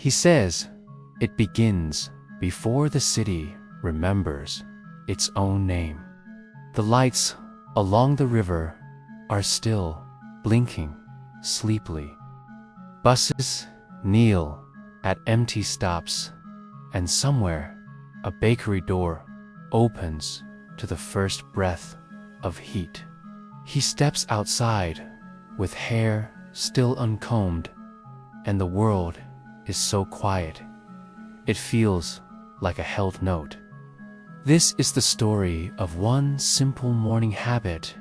He says it begins before the city remembers its own name. The lights along the river are still blinking sleepily. Buses kneel at empty stops, and somewhere a bakery door opens to the first breath of heat. He steps outside with hair still uncombed, and the world is so quiet it feels like a held note. This is the story of one simple morning habit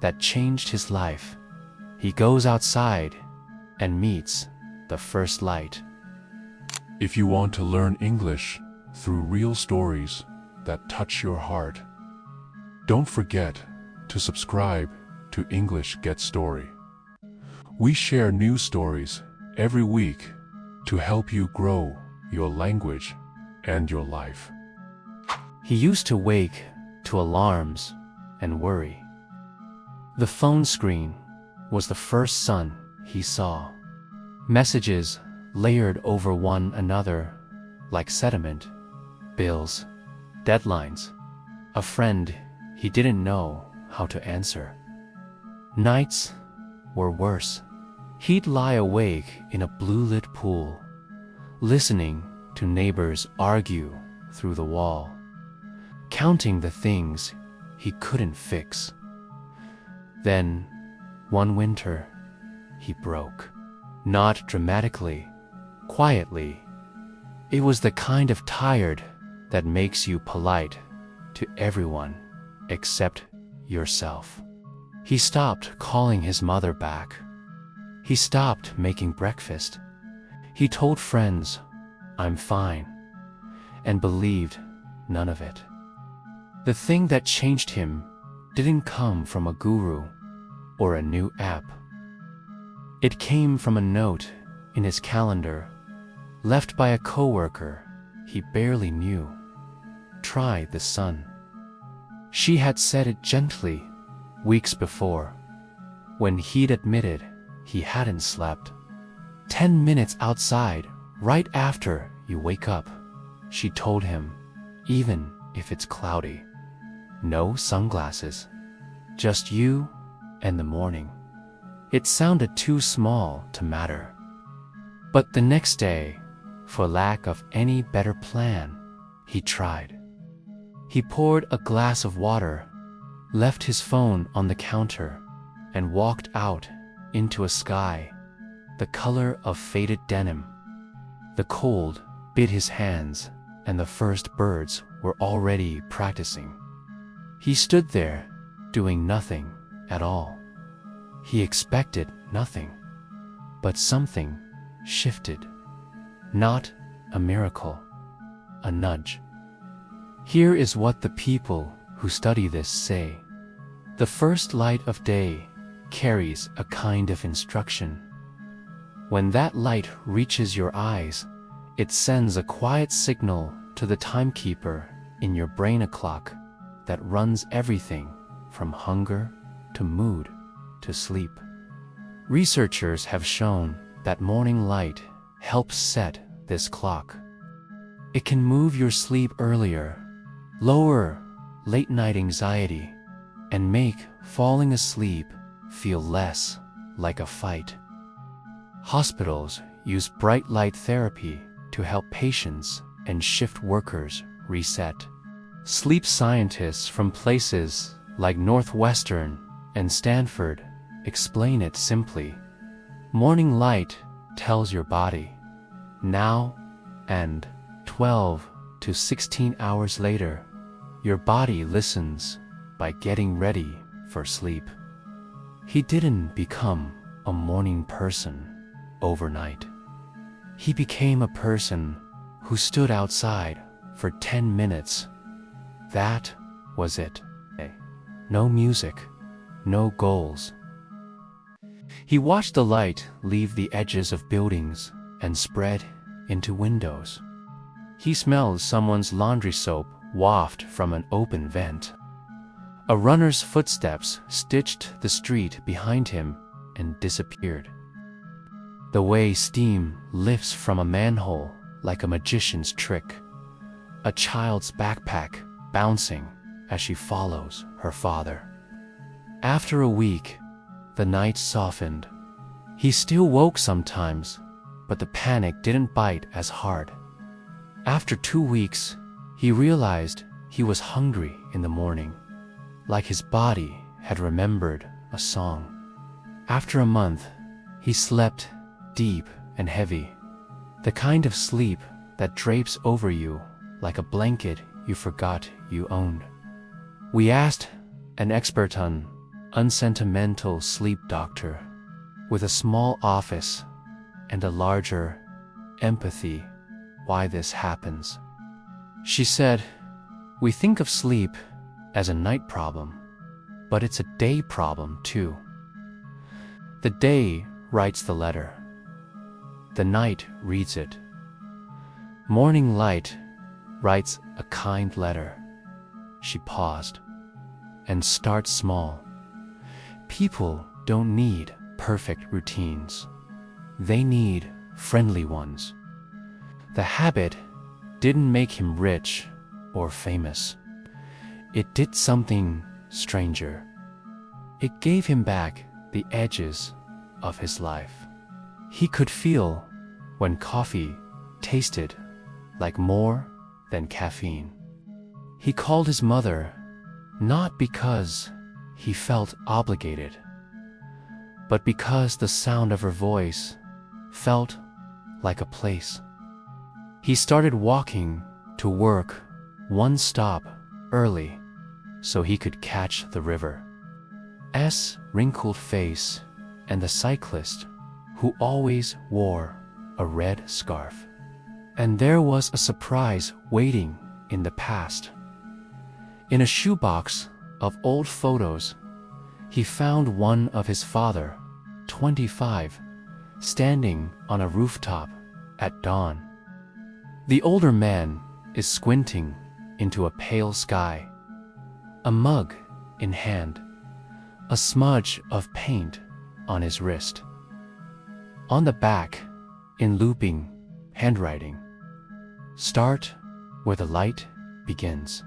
that changed his life. He goes outside and meets the first light. If you want to learn English through real stories that touch your heart, don't forget to subscribe to English Get Story. We share new stories every week to help you grow your language and your life. He used to wake to alarms and worry. The phone screen was the first sun he saw. Messages layered over one another like sediment, bills, deadlines, a friend he didn't know how to answer. Nights were worse. He'd lie awake in a blue-lit pool, listening to neighbors argue through the wall, counting the things he couldn't fix. Then, one winter, he broke. Not dramatically, quietly. It was the kind of tired that makes you polite to everyone except yourself. He stopped calling his mother back. He stopped making breakfast. He told friends, "I'm fine," and believed none of it. The thing that changed him didn't come from a guru or a new app. It came from a note in his calendar, left by a coworker he barely knew. "Try the sun." She had said it gently weeks before, when he'd admitted he hadn't slept. 10 minutes outside right after you wake up, she told him, even if it's cloudy. No sunglasses, just you and the morning. It sounded too small to matter. But the next day, for lack of any better plan, he tried. He poured a glass of water, left his phone on the counter, and walked out into a sky the color of faded denim. The cold bit his hands, and the first birds were already practicing. He stood there, doing nothing at all. He expected nothing, but something shifted. Not a miracle, a nudge. Here is what the people who study this say. The first light of day carries a kind of instruction. When that light reaches your eyes, it sends a quiet signal to the timekeeper in your brain, a clock that runs everything from hunger to mood to sleep. Researchers have shown that morning light helps set this clock. It can move your sleep earlier, lower late-night anxiety, and make falling asleep feel less like a fight. Hospitals use bright light therapy to help patients and shift workers reset. Sleep scientists from places like Northwestern and Stanford explain it simply. Morning light tells your body now, and 12 to 16 hours later, your body listens by getting ready for sleep. He didn't become a morning person overnight. He became a person who stood outside for 10 minutes. That was it. No music, no goals. He watched the light leave the edges of buildings and spread into windows. He smelled someone's laundry soap waft from an open vent. A runner's footsteps stitched the street behind him and disappeared. The way steam lifts from a manhole like a magician's trick. A child's backpack bouncing as she follows her father. After a week, the night softened. He still woke sometimes, but the panic didn't bite as hard. After 2 weeks, he realized he was hungry in the morning, like his body had remembered a song. After a month, he slept deep and heavy, the kind of sleep that drapes over you like a blanket you forgot you owned. We asked an expert on unsentimental sleep doctor with a small office and a larger empathy why this happens. She said, "We think of sleep as a night problem, but it's a day problem too. The day writes the letter. The night reads it. Morning light writes a kind letter." She paused. "And start small. People don't need perfect routines. They need friendly ones." The habit didn't make him rich or famous. It did something stranger. It gave him back the edges of his life. He could feel when coffee tasted like more than caffeine. He called his mother not because he felt obligated, but because the sound of her voice felt like a place. He started walking to work one stop early so he could catch the river's wrinkled face and the cyclist who always wore a red scarf. And there was a surprise waiting in the past. In a shoebox of old photos, he found one of his father, 25, standing on a rooftop at dawn. The older man is squinting into a pale sky, a mug in hand, a smudge of paint on his wrist. On the back, in looping handwriting, "Start where the light begins."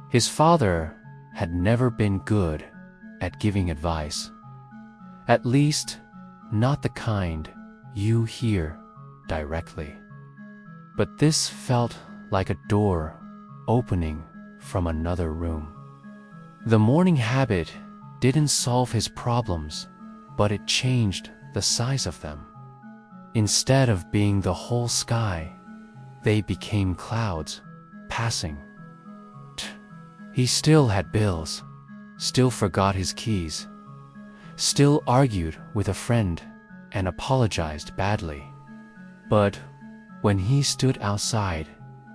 His father had never been good at giving advice, at least not the kind you hear directly. But this felt like a door opening from another room. The morning habit didn't solve his problems, but it changed the size of them. Instead of being the whole sky, they became clouds passing. He still had bills, still forgot his keys, still argued with a friend and apologized badly. But when he stood outside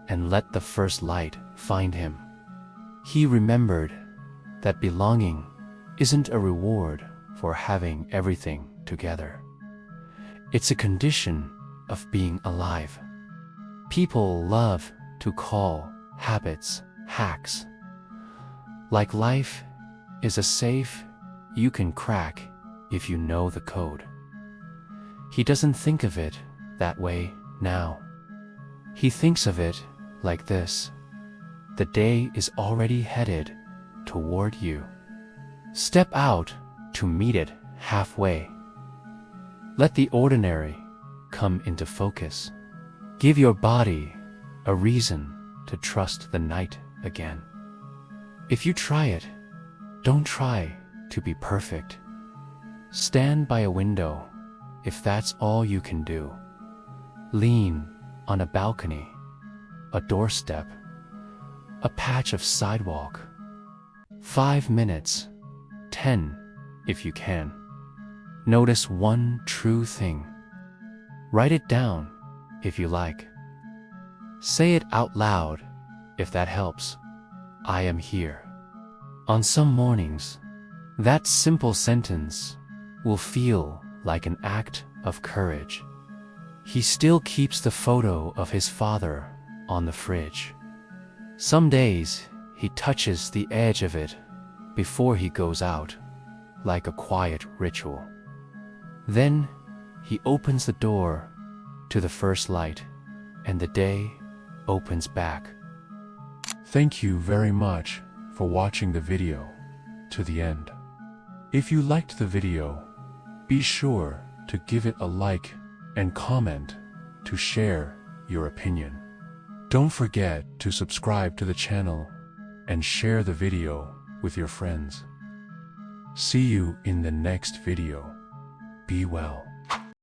and let the first light find him, he remembered that belonging isn't a reward for having everything together. It's a condition of being alive. People love to call habits hacks, like life is a safe you can crack if you know the code. He doesn't think of it that way now. He thinks of it like this: the day is already headed toward you. Step out to meet it halfway. Let the ordinary come into focus. Give your body a reason to trust the night again. If you try it, don't try to be perfect. Stand by a window if that's all you can do. Lean on a balcony, a doorstep, a patch of sidewalk. 5 minutes, 10 if you can. Notice one true thing. Write it down if you like. Say it out loud if that helps. I am here. On some mornings, that simple sentence will feel like an act of courage. He still keeps the photo of his father on the fridge. Some days, he touches the edge of it before he goes out, like a quiet ritual. Then, He opens the door to the first light, and the day opens back. Thank you very much for watching the video to the end. If you liked the video, be sure to give it a like and comment to share your opinion. Don't forget to subscribe to the channel and share the video with your friends. See you in the next video. Be well.